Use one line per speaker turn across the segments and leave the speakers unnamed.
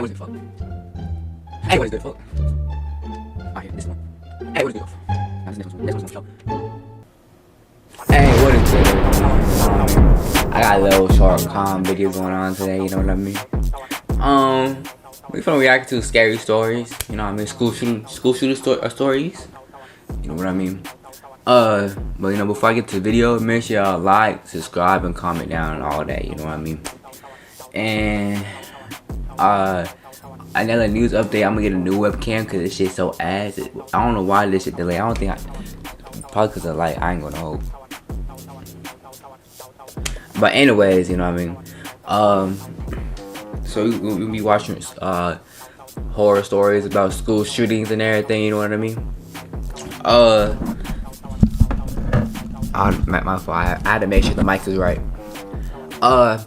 what is it fuck? Hey, what is good fuck? Alright, this one. Hey, what is good fuck? Now this next one's show. Hey, what is good? I got a little short calm video going on today, you know what I mean? We finna react to scary stories, you know what I mean? School shooter stories, you know what I mean? But you know, before I get to the video, make sure y'all like, subscribe, and comment down and all that, you know what I mean? And another news update, I'm gonna get a new webcam because this shit so ass. I don't know why this shit delayed. I don't think probably because of light. I ain't gonna hold. But anyways, you know what I mean? So we'll be watching horror stories about school shootings and everything, you know what I mean? My fault. I had to make sure the mic is right.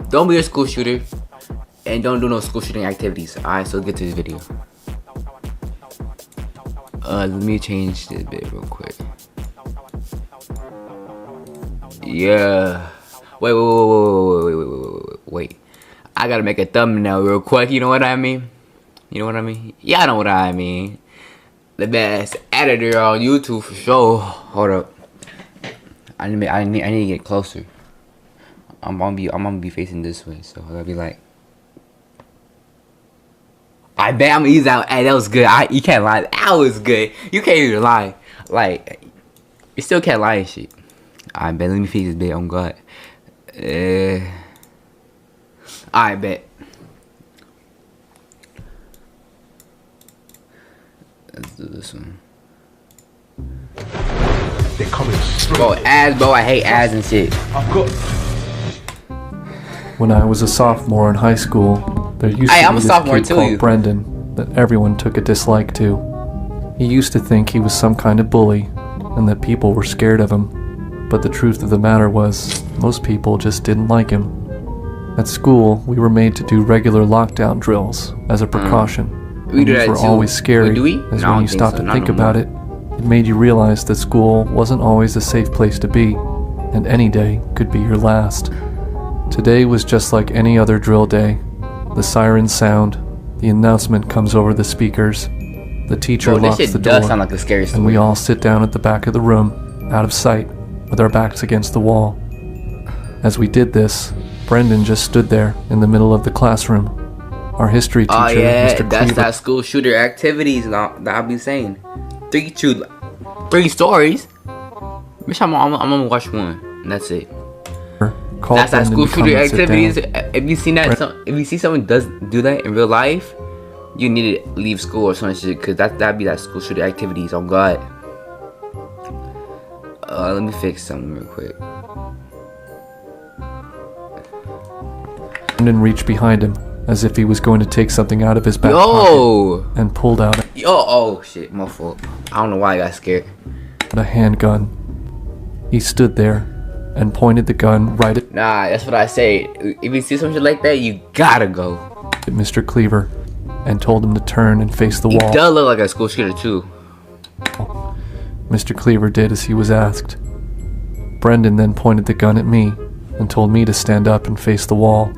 Don't be a school shooter and don't do no school shooting activities. Alright, so let's get to this video. Let me change this bit real quick. Yeah. Wait. I gotta make a thumbnail real quick. You know what I mean? You know what I mean? Yeah, I know what I mean. The best editor on YouTube for sure. Hold up. I need to get closer. I'm gonna be facing this way, so I gotta be like. I bet I'm gonna use that. Hey, that was good. You can't lie. That was good. You can't even lie. Like, you still can't lie and shit. I bet. Let me fix this bit. Oh God. I bet. Let's do this one.
They're coming straight.
Bro, ads, bro. I hate ads and shit.
I've got.
When I was a sophomore in high school, there used to be this kid called Brendan that everyone took a dislike to. He used to think he was some kind of bully, and that people were scared of him. But the truth of the matter was, most people just didn't like him. At school, we were made to do regular lockdown drills as a precaution. These were always scary, as when you stopped to think about it, it made you realize that school wasn't always a safe place to be, and any day could be your last. Today was just like any other drill day. The sirens sound, the announcement comes over the speakers, the teacher locks the door, and we all sit down at the back of the room, out of sight, with our backs against the wall. As we did this, Brendan just stood there in the middle of the classroom. Our history teacher, Mr. Cleaver,
that's that school shooter activities that I'll be saying. Three stories. Bitch, I'm gonna watch one, and that's it. That's that school shooter activities. If you see that, if you see someone do that in real life, you need to leave school or some shit, cause that'd be that school shooter activities. Oh God. Let me fix something real quick.
Brendan reached behind him as if he was going to take something out of his back pocket and pulled out
oh shit, my fault. I don't know why I got scared.
A handgun. He stood there and pointed the gun right at
that's what I say. If you see some shit like that, you gotta go.
At Mr. Cleaver and told him to turn and face the wall.
He does look like a school shooter too.
Mr. Cleaver did as he was asked. Brendan then pointed the gun at me and told me to stand up and face the wall.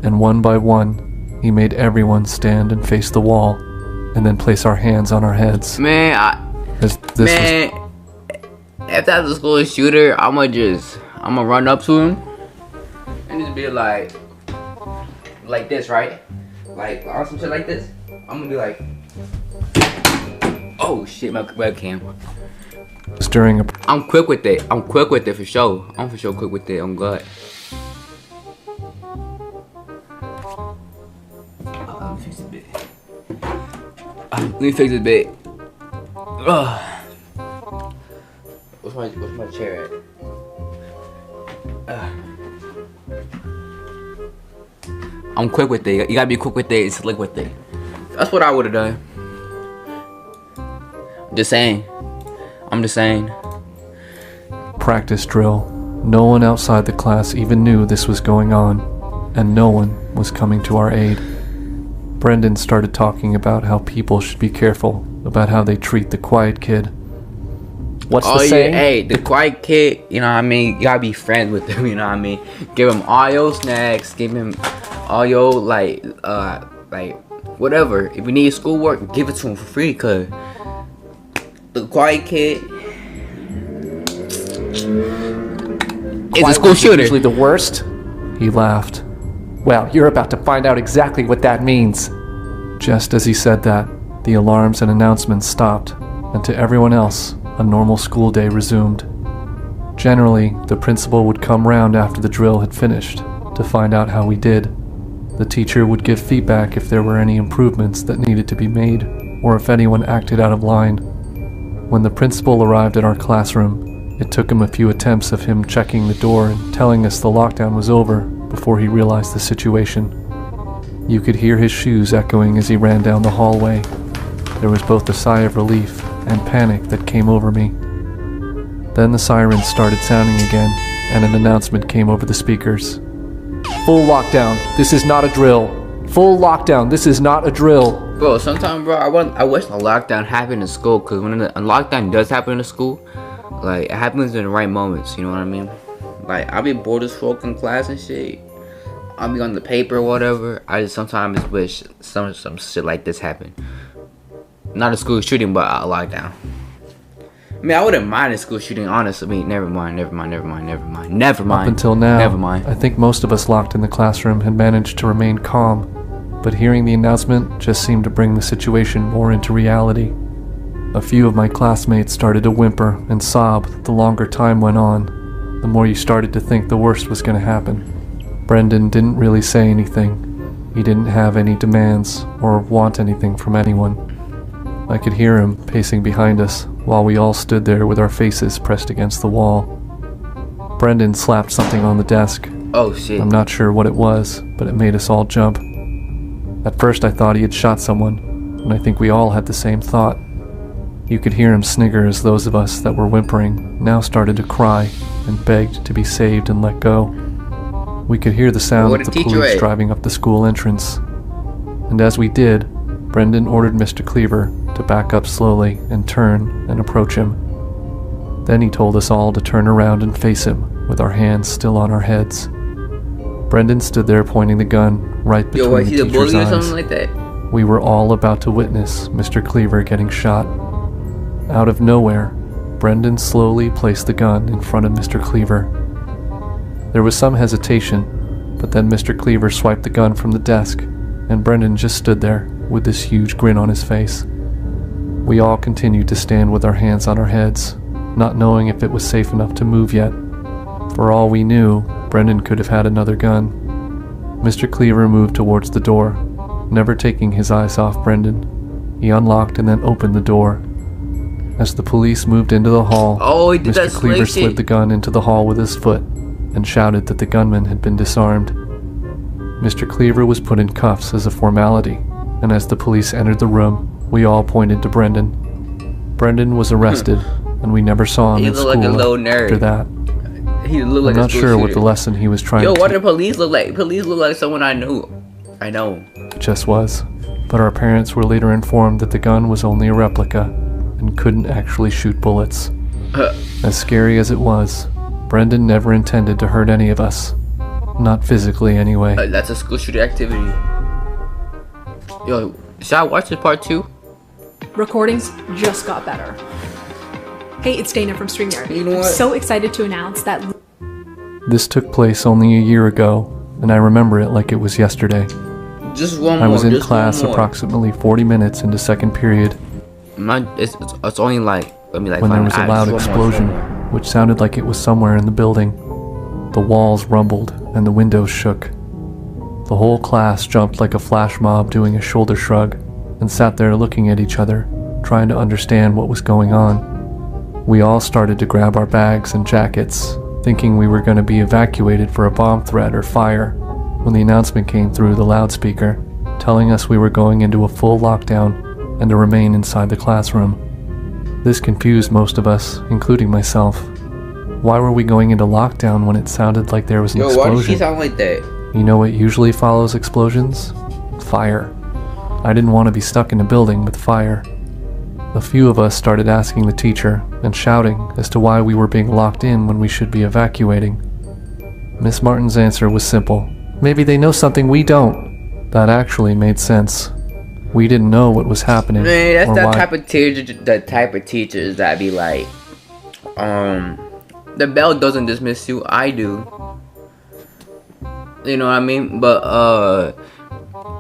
And one by one, he made everyone stand and face the wall, and then place our hands on our heads.
Man, if that's a school shooter, I'ma run up to him and just be like this, right? Like on some shit like this. I'm gonna be like, oh shit, my webcam. I'm quick with it. I'm quick with it for sure. I'm for sure quick with it. I'm glad. Let me fix this bit. Let me fix this bit. What's my chair at? I'm quick with it. You gotta be quick with it and slick with it. That's what I would have done. I'm just saying.
Practice drill. No one outside the class even knew this was going on, and no one was coming to our aid. Brendan started talking about how people should be careful about how they treat the quiet kid. What's the saying?
Hey, the quiet kid, you know what I mean? You gotta be friends with him, you know what I mean? Give him all your snacks, give him all your, like whatever. If you need schoolwork, give it to him for free. Cause the quiet kid is a school shooter.
Usually the worst. He laughed. Well, you're about to find out exactly what that means. Just as he said that, the alarms and announcements stopped, and to everyone else, a normal school day resumed. Generally, the principal would come round after the drill had finished to find out how we did. The teacher would give feedback if there were any improvements that needed to be made, or if anyone acted out of line. When the principal arrived at our classroom, it took him a few attempts of him checking the door and telling us the lockdown was over before he realized the situation. You could hear his shoes echoing as he ran down the hallway. There was both a sigh of relief and panic that came over me. Then the sirens started sounding again, and an announcement came over the speakers. Full lockdown, this is not a drill. Full lockdown, this is not a drill.
Bro, sometimes, bro, I wish a lockdown happened in school, because when a lockdown does happen in school, like, it happens in the right moments, you know what I mean? Like, I'll be bored as fuck in class and shit. I'll be on the paper or whatever. I just sometimes wish some shit like this happened. Not a school shooting, but a lockdown. I mean, I wouldn't mind a school shooting, honestly. I mean, never mind. Up
until now,
never mind.
I think most of us locked in the classroom had managed to remain calm, but hearing the announcement just seemed to bring the situation more into reality. A few of my classmates started to whimper and sob the longer time went on, the more you started to think the worst was going to happen. Brendan didn't really say anything. He didn't have any demands or want anything from anyone. I could hear him pacing behind us while we all stood there with our faces pressed against the wall. Brendan slapped something on the desk.
Oh shit.
I'm not sure what it was, but it made us all jump. At first I thought he had shot someone, and I think we all had the same thought. You could hear him snigger as those of us that were whimpering now started to cry and begged to be saved and let go. We could hear the sound of the police driving up the school entrance. And as we did, Brendan ordered Mr. Cleaver to back up slowly and turn and approach him. Then he told us all to turn around and face him with our hands still on our heads. Brendan stood there pointing the gun right between the teacher's eyes.
Or something like that?
We were all about to witness Mr. Cleaver getting shot. Out of nowhere, Brendan slowly placed the gun in front of Mr. Cleaver. There was some hesitation, but then Mr. Cleaver swiped the gun from the desk, and Brendan just stood there with this huge grin on his face. We all continued to stand with our hands on our heads, not knowing if it was safe enough to move yet. For all we knew, Brendan could have had another gun. Mr. Cleaver moved towards the door, never taking his eyes off Brendan. He unlocked and then opened the door. As the police moved into the hall, Mr. Cleaver slid the gun into the hall with his foot and shouted that the gunman had been disarmed. Mr. Cleaver was put in cuffs as a formality, and as the police entered the room, we all pointed to Brendan. Brendan was arrested, and we never saw him in school after that. I'm not sure what the lesson he was trying to teach.
What do police look like? Police look like someone I knew. I know.
It just was. But our parents were later informed that the gun was only a replica and couldn't actually shoot bullets. As scary as it was, Brendan never intended to hurt any of us. Not physically, anyway.
That's a school shooting activity. Yo, should I watch this part 2?
Recordings just got better. Hey, it's Dana from StreamYard.
You know what?
I'm so excited to announce that...
This took place only a year ago, and I remember it like it was yesterday.
Just one more.
I was in class approximately 40 minutes into second period.
It's only like...
when there was a loud explosion, which sounded like it was somewhere in the building. The walls rumbled, and the windows shook. The whole class jumped like a flash mob doing a shoulder shrug, and sat there looking at each other, trying to understand what was going on. We all started to grab our bags and jackets, thinking we were going to be evacuated for a bomb threat or fire, when the announcement came through the loudspeaker, telling us we were going into a full lockdown and to remain inside the classroom. This confused most of us, including myself. Why were we going into lockdown when it sounded like there was an explosion?
Why did she sound like that?
You know what usually follows explosions? Fire. I didn't want to be stuck in a building with fire. A few of us started asking the teacher and shouting as to why we were being locked in when we should be evacuating. Miss Martin's answer was simple. Maybe they know something we don't. That actually made sense. We didn't know what was happening.
Man, that's
or
that
why.
type of teacher, the type of teachers that be like, the bell doesn't dismiss you. I do. You know what I mean? But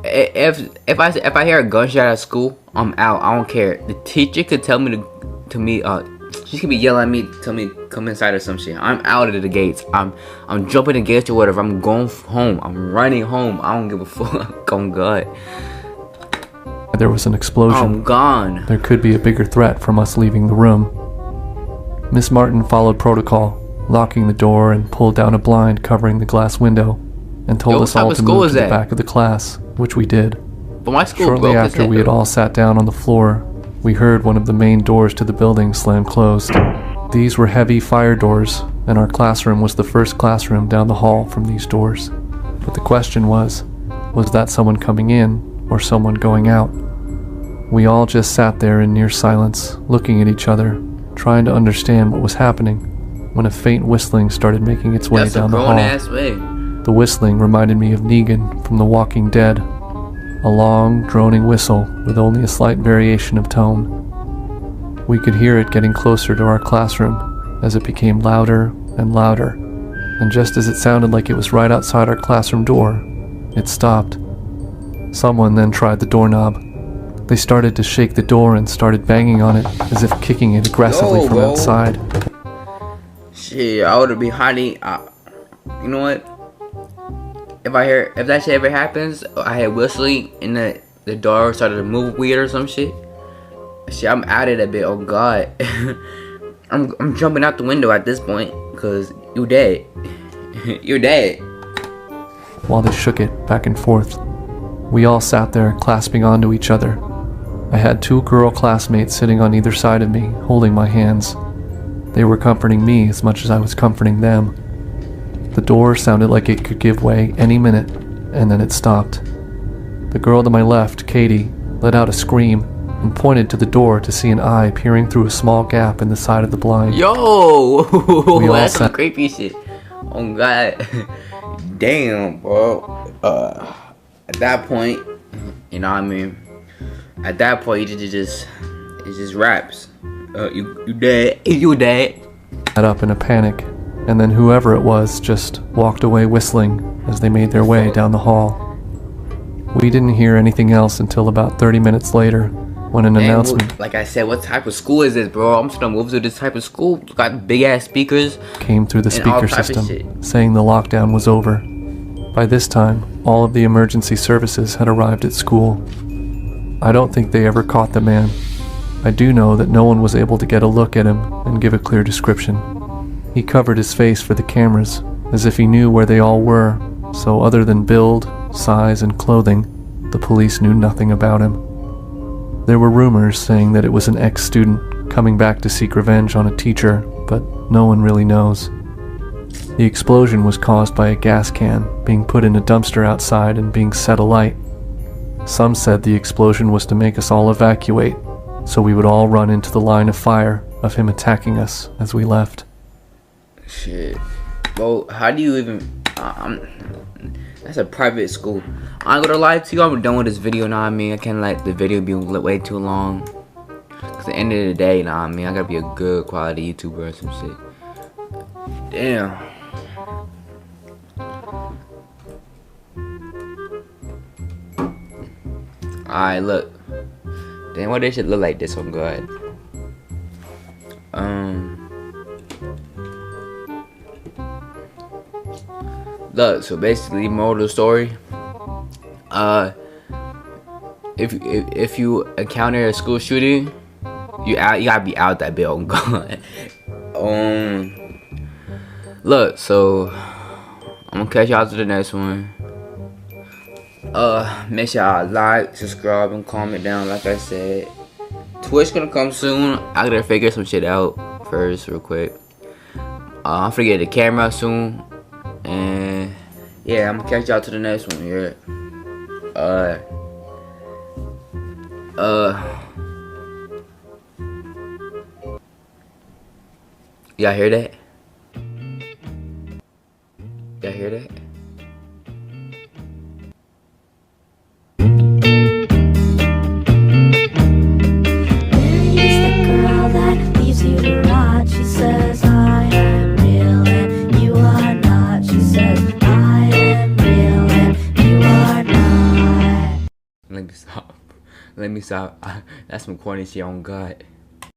if I hear a gunshot at school, I'm out. I don't care. The teacher could tell me she could be yelling at me, tell me come inside or some shit. I'm out of the gates. I'm jumping the gates or whatever. I'm going home. I'm running home. I don't give a fuck. Oh God.
There was an explosion.
I'm gone.
There could be a bigger threat from us leaving the room. Miss Martin followed protocol, locking the door and pulled down a blind covering the glass window, and told us all to move to the back of the class, which we did.
But my school
Shortly after we had all sat down on the floor, we heard one of the main doors to the building slam closed. These were heavy fire doors, and our classroom was the first classroom down the hall from these doors. But the question was that someone coming in or someone going out? We all just sat there in near silence, looking at each other, trying to understand what was happening, when a faint whistling started making its way down the hall. The whistling reminded me of Negan from The Walking Dead, a long, droning whistle with only a slight variation of tone. We could hear it getting closer to our classroom as it became louder and louder, and just as it sounded like it was right outside our classroom door, it stopped. Someone then tried the doorknob. They started to shake the door and started banging on it as if kicking it aggressively from outside.
Shit, I would be hiding. You know what? If that shit ever happens, I had whistling and the door started to move weird or some shit. Shit, I'm out of that bit. Oh God, I'm jumping out the window at this point because you dead. You're dead.
While they shook it back and forth, we all sat there clasping onto each other. I had 2 girl classmates sitting on either side of me, holding my hands. They were comforting me as much as I was comforting them. The door sounded like it could give way any minute, and then it stopped. The girl to my left, Katie, let out a scream and pointed to the door to see an eye peering through a small gap in the side of the blind.
Yo, that's some creepy shit. Oh God, damn, bro. At that point, you know what I mean? At that point, it just raps. You dead. You dead.
Got up in a panic, and then whoever it was just walked away whistling as they made their way down the hall. We didn't hear anything else until about 30 minutes later, when an announcement,
like I said, what type of school is this, bro? I'm just gonna move to this type of school. It's got big ass speakers,
came through the speaker system, saying the lockdown was over. By this time, all of the emergency services had arrived at school. I don't think they ever caught the man. I do know that no one was able to get a look at him and give a clear description. He covered his face for the cameras, as if he knew where they all were, so other than build, size, and clothing, the police knew nothing about him. There were rumors saying that it was an ex-student coming back to seek revenge on a teacher, but no one really knows. The explosion was caused by a gas can being put in a dumpster outside and being set alight. Some said the explosion was to make us all evacuate, so we would all run into the line of fire of him attacking us as we left.
Shit. Well, how do you even... that's a private school. I'm gonna lie to you, I'm done with this video, know what I mean? I can't let the video be way too long. Cause at the end of the day, know what I mean? I gotta be a good quality YouTuber or some shit. Damn. Alright, look. Damn, why this shit look like this? Oh God. Look, so basically, moral of the story. If you encounter a school shooting, you gotta be out that bill. God. Look, so I'm gonna catch y'all to the next one. Make sure y'all like, subscribe, and comment down. Like I said, Twitch gonna come soon. I gotta figure some shit out first, real quick. I'll forget the camera soon, and yeah, I'm gonna catch y'all to the next one. Yeah. Y'all hear that? Y'all hear that? stop. Let me stop. That's some corny shit on God.